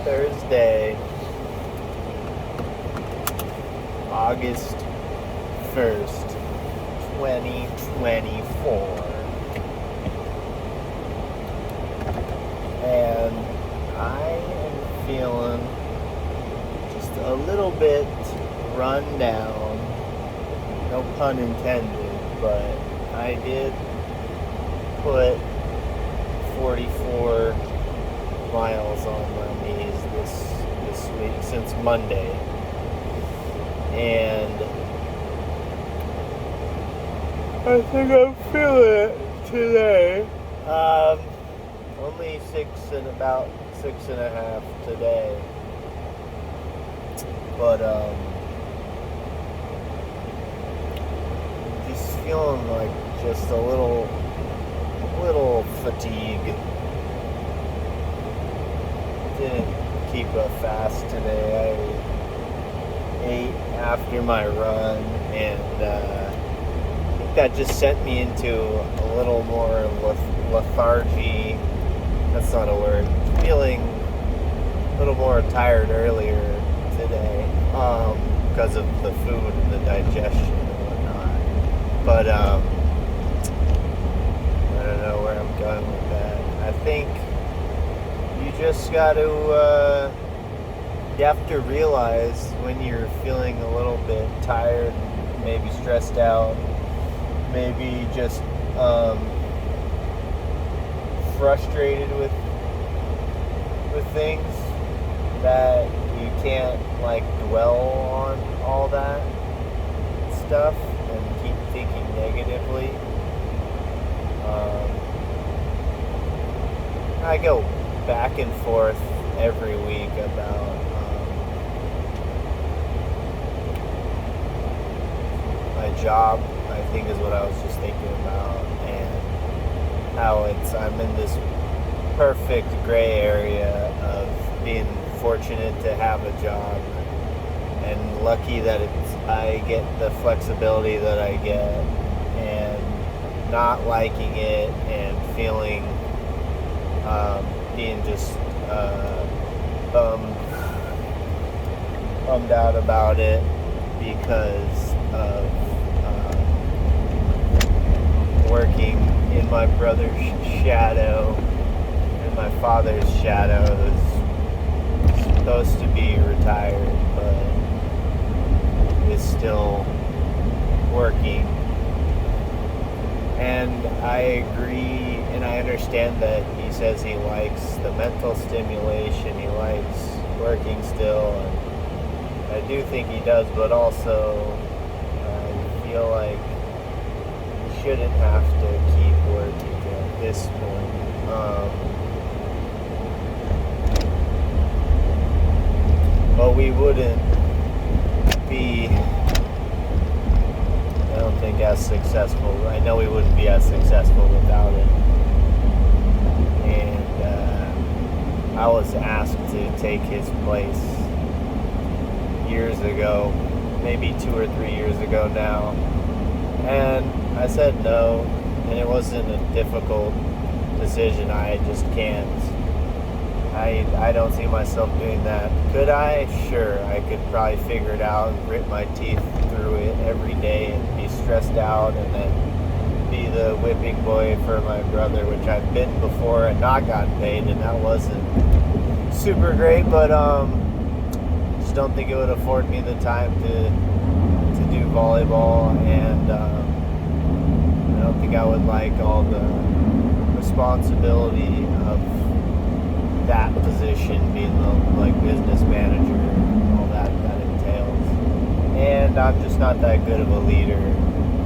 Thursday, August 1st, 2024. And I am feeling just a little bit run down. No pun intended, but I did put 44 miles on my knees this week since Monday, and I think I'm feeling it today. Only about 6.5 today, but just feeling like just a little fatigue. Didn't keep a fast today. I ate after my run, and I think that just sent me into a little more lethargy. That's not a word. Feeling a little more tired earlier today because of the food and the digestion and whatnot. But I don't know where I'm going with that. I think you just got to, you have to realize when you're feeling a little bit tired, maybe stressed out, maybe just frustrated with things, that you can't like dwell on all that stuff and keep thinking negatively. I go back and forth every week about my job, I think is what I was just thinking about, and how I'm in this perfect gray area of being fortunate to have a job and lucky that I get the flexibility that I get, and not liking it and feeling being just bummed out about it because of working in my brother's shadow and my father's shadow, who's supposed to be retired but is still working. And I agree, and I understand that he says he likes the mental stimulation, he likes working still, and I do think he does, but also I feel like he shouldn't have to keep working at this point. But we wouldn't be, I don't think, as successful. I know we wouldn't be as successful without it. And I was asked to take his place years ago, maybe 2 or 3 years ago now. And I said no, and it wasn't a difficult decision. I just can't. I don't see myself doing that. Could I? Sure. I could probably figure it out and grit my teeth through it every day and be stressed out and then be the whipping boy for my brother, which I've been before and not gotten paid, and that wasn't super great, but just don't think it would afford me the time to do volleyball, and I don't think I would like all the responsibility of that position, being the like business manager and all that entails. And I'm just not that good of a leader.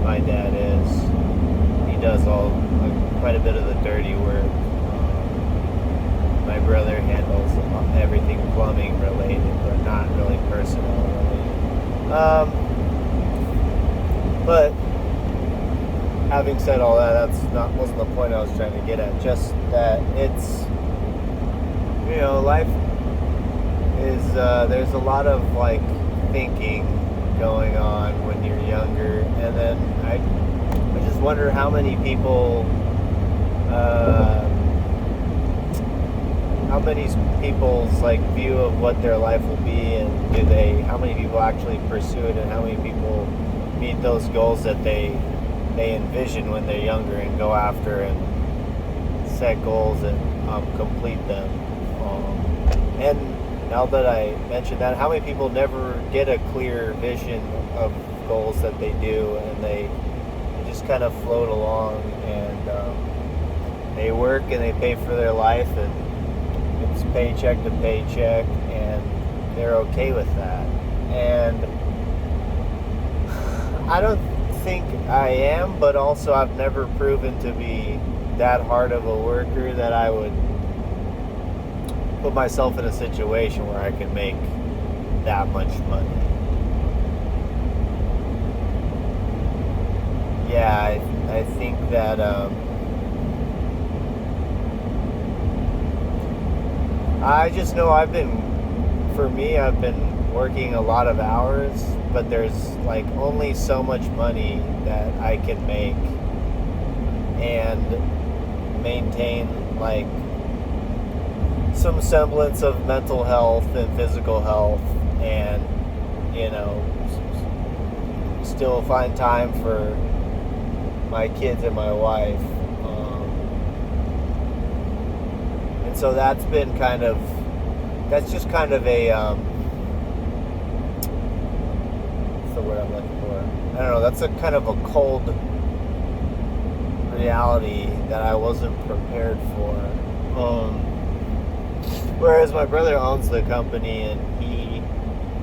My dad is. He does quite a bit of the dirty work. My brother handles everything plumbing related, but not really personnel related. But having said all that, wasn't the point I was trying to get at. Just that it's, life is, there's a lot of like thinking going on when you're younger, and then I just wonder how many people how many people's like view of what their life will be, and how many people actually pursue it, and how many people meet those goals that they envision when they're younger and go after and set goals and complete them. And now that I mentioned that, how many people never get a clear vision of goals that they do, and they just kind of float along, and they work and they pay for their life, and it's paycheck to paycheck, and they're okay with that. And I don't think I am, but also I've never proven to be that hard of a worker that I would put myself in a situation where I can make that much money. Yeah, I think that I just know I've been working a lot of hours, but there's like only so much money that I can make and maintain like some semblance of mental health and physical health, and still find time for my kids and my wife, and so that's just kind of a what's the word I'm looking for? I don't know. That's a kind of a cold reality that I wasn't prepared for. Whereas my brother owns the company, and he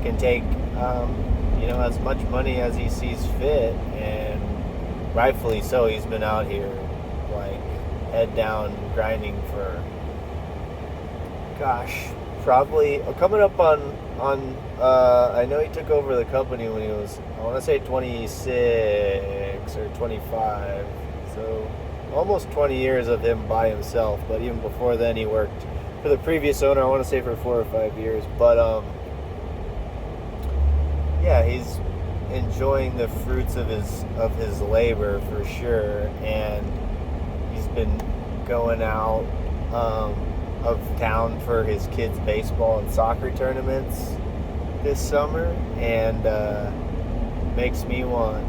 can take as much money as he sees fit, and rightfully so. He's been out here like head down grinding for probably coming up on I know he took over the company when he was, I want to say 26 or 25, so almost 20 years of him by himself. But even before then he worked for the previous owner, I want to say for 4 or 5 years. But yeah, he's enjoying the fruits of his labor for sure, and he's been going out of town for his kids' baseball and soccer tournaments this summer, and makes me want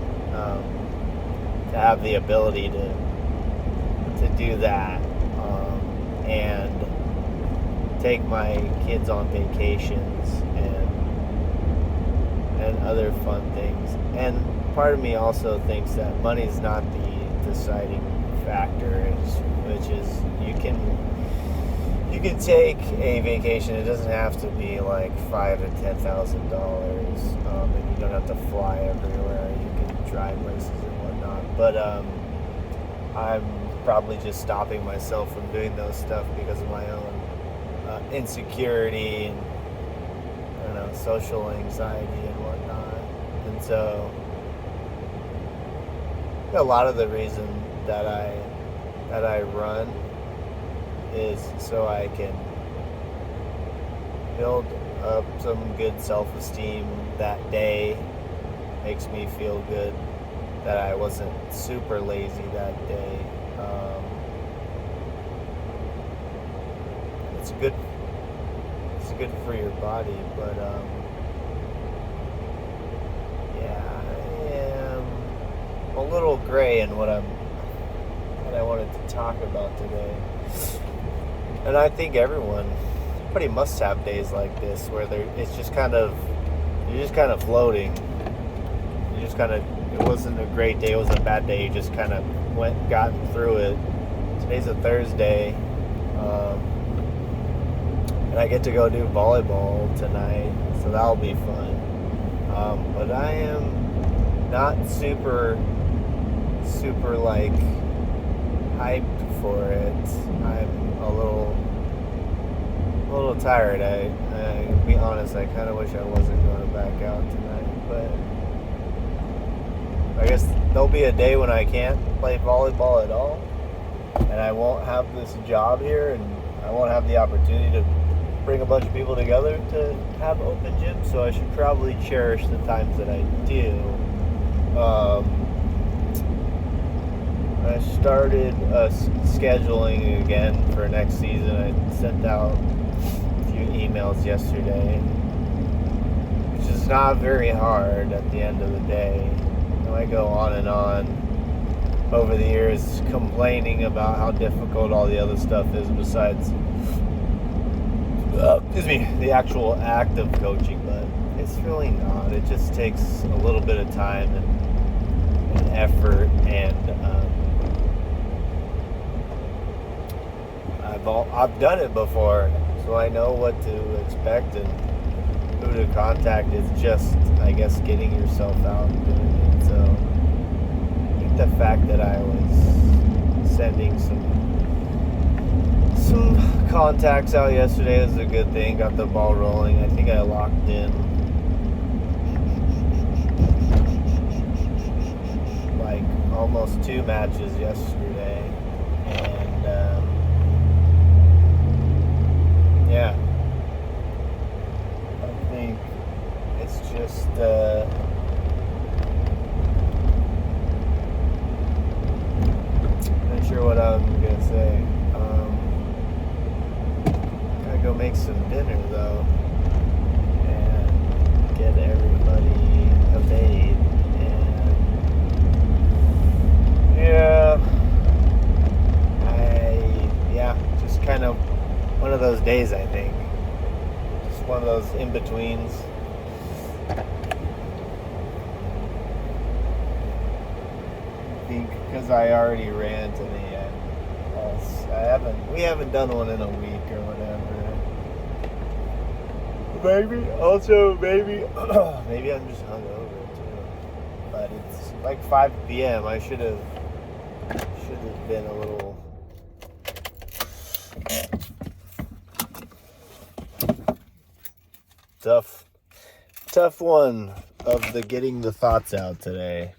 to have the ability to do that, and take my kids on vacations and other fun things. And part of me also thinks that money's not the deciding factor, which is you can take a vacation. It doesn't have to be like $5,000 to $10,000, and you don't have to fly everywhere. You can drive places and whatnot. But I'm probably just stopping myself from doing those stuff because of my own insecurity and social anxiety and whatnot. And so a lot of the reason that I run is so I can build up some good self-esteem that day. Makes me feel good that I wasn't super lazy that day. It's good for your body, but yeah, I am a little gray in what I wanted to talk about today. And I think everybody must have days like this where you're just kind of floating. It wasn't a great day, it wasn't a bad day, you just kind of gotten through it. Today's a Thursday, and I get to go do volleyball tonight, so that'll be fun. But I am not super like hyped for it. I'm a little tired. I'll be honest, I kind of wish I wasn't going back out tonight, but I guess there'll be a day when I can't play volleyball at all, and I won't have this job here, and I won't have the opportunity to bring a bunch of people together to have open gyms, so I should probably cherish the times that I do. I started scheduling again for next season. I sent out a few emails yesterday, which is not very hard at the end of the day. I go on and on over the years complaining about how difficult all the other stuff is besides the actual act of coaching, but it's really not. It just takes a little bit of time and effort, and I've done it before, so I know what to expect and who to contact. It's just, I guess, getting yourself out and doing it. So I think the fact that I was sending some contacts out yesterday is a good thing. Got the ball rolling. I think I locked in like almost 2 matches yesterday, and yeah, I think it's just not sure what I'm gonna say. Gotta go make some dinner though and get everybody obeyed, and just kind of one of those days, I think. Just one of those in-betweens. I think because I already ran today, we haven't done one in a week or whatever. Maybe I'm just hungover too. But it's like 5 p.m. I should have been a little tough one of the getting the thoughts out today.